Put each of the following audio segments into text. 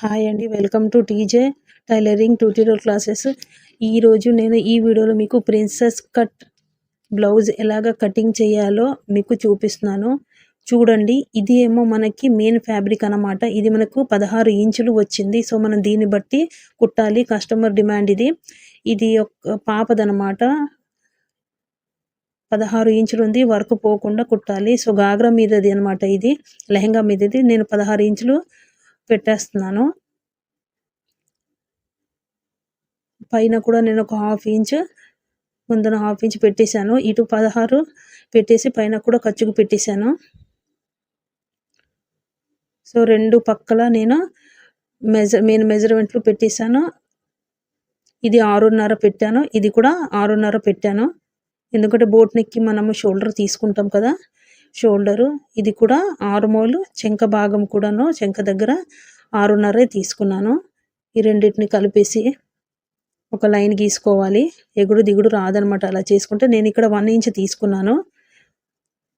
Hi అండి, welcome to TJ tailoring tutorial classes. ఈరోజు నేను ఈ వీడియోలో మీకు ప్రిన్సెస్ కట్ బ్లౌజ్ ఎలాగ కటింగ్ చేయాలో మీకు చూపిస్తున్నాను. చూడండి, ఇది ఏమో మనకి మెయిన్ ఫ్యాబ్రిక్ అన్నమాట. ఇది మనకు 16 ఇంచులు వచ్చింది. సో మనం దీన్ని బట్టి కుట్టాలి. కస్టమర్ డిమాండ్ ఇది ఒక పాపదనమాట. 16 ఇంచులు ఉంది. వర్క్ పోకుండా కుట్టాలి. సో గాగ్రా మీదది అనమాట. ఇది లెహంగా మీదది. నేను 16 ఇంచులు పెట్టేస్తున్నాను. పైన కూడా నేను ఒక హాఫ్ ఇంచ్, ముందున హాఫ్ ఇంచ్ పెట్టేశాను. ఇటు 16 పెట్టేసి పైన కూడా ఖర్చుకు పెట్టేశాను. సో రెండు పక్కల నేను మెజర్మెంట్లు పెట్టేశాను. ఇది 6.5 పెట్టాను, ఇది కూడా 6.5 పెట్టాను. ఎందుకంటే బోట్ నెక్కి మనము షోల్డర్ తీసుకుంటాం కదా, షోల్డరు. ఇది కూడా ఆర్మోల్ చెంక భాగం కూడాను, చెంక దగ్గర 6.5 తీసుకున్నాను. ఈ రెండింటిని కలిపేసి ఒక లైన్ గీసుకోవాలి. ఎగుడు దిగుడు రాదనమాట. అలా చేసుకుంటే నేను ఇక్కడ 1 ఇంచ్ తీసుకున్నాను.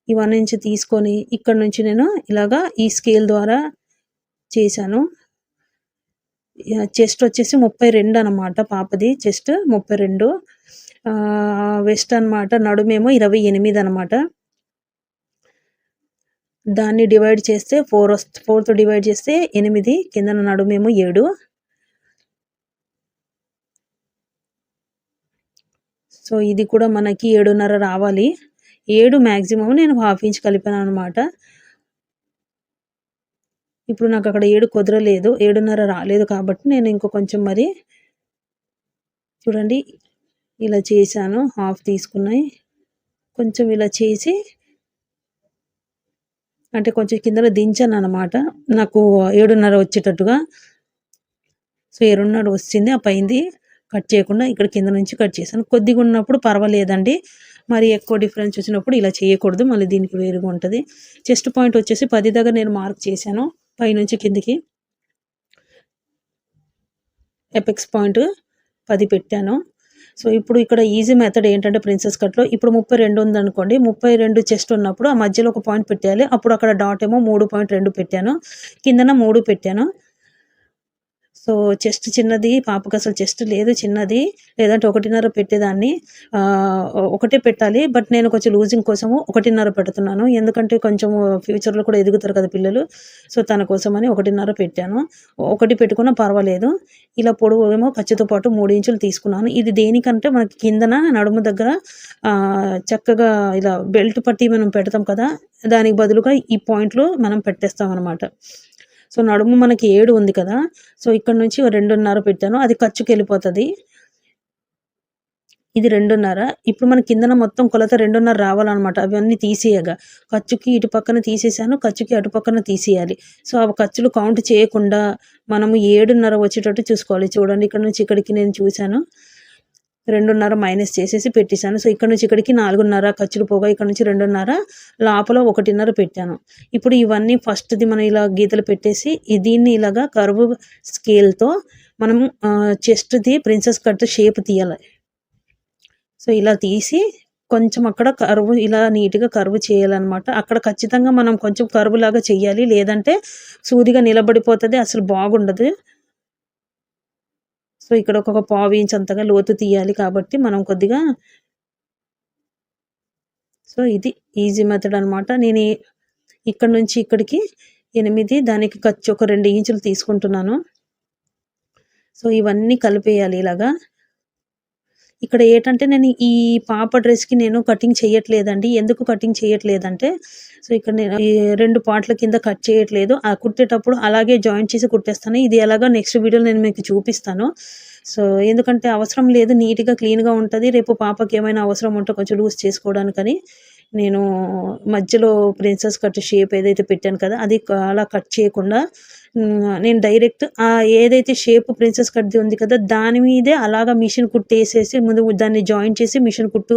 ఈ 1 ఇంచ్ తీసుకొని ఇక్కడ నుంచి నేను ఇలాగా ఈ స్కేల్ ద్వారా చేశాను. చెస్ట్ వచ్చేసి 32 అనమాట. పాపది చెస్ట్ 32. వెస్ట్ అనమాట. నడుమేమో 28 అనమాట. దాన్ని డివైడ్ చేస్తే 4తో డివైడ్ చేస్తే 8, కింద నడుమేమో 7. సో ఇది కూడా మనకి 7.5 రావాలి. 7 మ్యాక్సిమం నేను హాఫ్ ఇంచ్ కలిపాను అనమాట. ఇప్పుడు నాకు అక్కడ 7 కుదరలేదు, 7.5 రాలేదు కాబట్టి నేను ఇంకో కొంచెం మరి చూడండి ఇలా చేశాను. హాఫ్ తీసుకున్నాయి, కొంచెం ఇలా చేసి అంటే కొంచెం కిందలో దించాను అనమాట. నాకు 7.5 వచ్చేటట్టుగా. సో 7.5 వచ్చింది. ఆ పైంది కట్ చేయకుండా ఇక్కడ కింద నుంచి కట్ చేశాను. కొద్దిగా ఉన్నప్పుడు పర్వాలేదండి, మరి ఎక్కువ డిఫరెన్స్ వచ్చినప్పుడు ఇలా చేయకూడదు, మళ్ళీ దీనికి వేరుగా ఉంటుంది. చెస్ట్ పాయింట్ వచ్చేసి 10 దగ్గర నేను మార్క్ చేశాను. పైనుంచి కిందికి ఎపెక్స్ పాయింట్ 10 పెట్టాను. సో ఇప్పుడు ఇక్కడ ఈజీ మెథడ్ ఏంటంటే ప్రిన్సెస్ కట్లో ఇప్పుడు 32 ఉందనుకోండి, 32 చెస్ట్ ఉన్నప్పుడు ఆ మధ్యలో ఒక పాయింట్ పెట్టాలి. అప్పుడు అక్కడ డాట్ ఏమో 3.2 పెట్టాను, కిందన 3 పెట్టాను. సో చెస్ట్ చిన్నది, పాపకు అసలు చెస్ట్ లేదు, చిన్నది. లేదంటే 1.5 పెట్టేదాన్ని. ఒకటే పెట్టాలి, బట్ నేను కొంచెం లూజింగ్ కోసము 1.5 పెడుతున్నాను. ఎందుకంటే కొంచెం ఫ్యూచర్లో కూడా ఎదుగుతారు కదా పిల్లలు. సో తన కోసమని 1.5 పెట్టాను. 1 పెట్టుకున్నా పర్వాలేదు. ఇలా పొడవు ఏమో ఖర్చుతో పాటు 3 ఇంచులు తీసుకున్నాను. ఇది దేనికంటే మనకి కిందన నడుము దగ్గర చక్కగా ఇలా బెల్ట్ పట్టి మనం పెడతాం కదా, దానికి బదులుగా ఈ పాయింట్లు మనం పెట్టేస్తాం అనమాట. సో నడుము మనకి 7 ఉంది కదా, సో ఇక్కడ నుంచి 2.5 పెట్టాను. అది ఖర్చుకి వెళ్ళిపోతుంది. ఇది 2.5. ఇప్పుడు మన కిందన మొత్తం కొలత 2.5 రావాలన్నమాట. అవన్నీ తీసేయగా ఖర్చుకి ఇటు పక్కన తీసేసాను, ఖర్చుకి అటు పక్కన తీసేయాలి. సో ఆ ఖర్చులు కౌంట్ చేయకుండా మనము 7.5 వచ్చేటట్టు చూసుకోవాలి. చూడండి, ఇక్కడ నుంచి ఇక్కడికి నేను చూశాను, 2.5 మైనస్ చేసేసి పెట్టేశాను. సో ఇక్కడ నుంచి ఇక్కడికి 4.5 ఖర్చులు పోగా ఇక్కడ నుంచి 2.5, లోపల 1.5 పెట్టాను. ఇప్పుడు ఇవన్నీ ఫస్ట్ది మనం ఇలా గీతలు పెట్టేసి దీన్ని ఇలాగా కర్వ్ స్కేల్తో మనం చెస్ట్ది ప్రిన్సెస్ కట్ షేప్ తీయాలి. సో ఇలా తీసి కొంచెం అక్కడ కర్వ్ ఇలా నీట్గా కర్వ్ చేయాలన్నమాట. అక్కడ ఖచ్చితంగా మనం కొంచెం కర్వ్ లాగా చెయ్యాలి, లేదంటే సూదిగా నిలబడిపోతుంది, అసలు బాగుండదు. సో ఇక్కడ ఒక పావు ఇంచ్ అంతగా లోతు తీయాలి కాబట్టి మనం కొద్దిగా. సో ఇది ఈజీ మెథడ్ అనమాట. నేను ఇక్కడ నుంచి ఇక్కడికి 8, దానికి ఖర్చు ఒక 2 ఇంచులు తీసుకుంటున్నాను. సో ఇవన్నీ కలిపేయాలి ఇలాగా. ఇక్కడ ఏంటంటే నేను ఈ పాప డ్రెస్కి నేను కటింగ్ చేయట్లేదండి. ఎందుకు కటింగ్ చేయట్లేదంటే, సో ఇక్కడ నేను ఈ 2 పార్ట్ల కింద కట్ చేయట్లేదు. ఆ కుట్టేటప్పుడు అలాగే జాయింట్ చేసి కుట్టేస్తాను. ఇది ఎలాగో నెక్స్ట్ వీడియోలో నేను మీకు చూపిస్తాను. సో ఎందుకంటే అవసరం లేదు, నీట్గా క్లీన్గా ఉంటుంది. రేపు పాపకి ఏమైనా అవసరం ఉంటే కొంచెం లూజ్ చేసుకోవడానికని నేను మధ్యలో ప్రిన్సెస్ కట్ షేప్ ఏదైతే పెట్టాను కదా, అది అలా కట్ చేయకుండా నేను డైరెక్ట్ ఏదైతే షేప్ ప్రిన్సెస్ కట్ది ఉంది కదా, దాని మీదే అలాగా మిషన్ కుట్టు వేసేసి ముందు దాన్ని జాయిన్ చేసి మిషన్ కుట్టు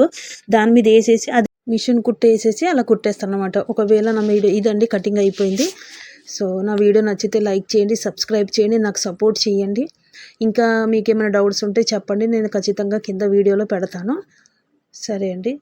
దాని మీద వేసేసి అది మిషన్ కుట్టు వేసేసి అలా కుట్టేస్తాను అనమాట. ఒకవేళ నా వీడియో ఇదండి, కటింగ్ అయిపోయింది. సో నా వీడియో నచ్చితే లైక్ చేయండి, సబ్స్క్రైబ్ చేయండి, నాకు సపోర్ట్ చేయండి. ఇంకా మీకు ఏమైనా డౌట్స్ ఉంటే చెప్పండి, నేను ఖచ్చితంగా కింద వీడియోలో పెడతాను. సరే అండి.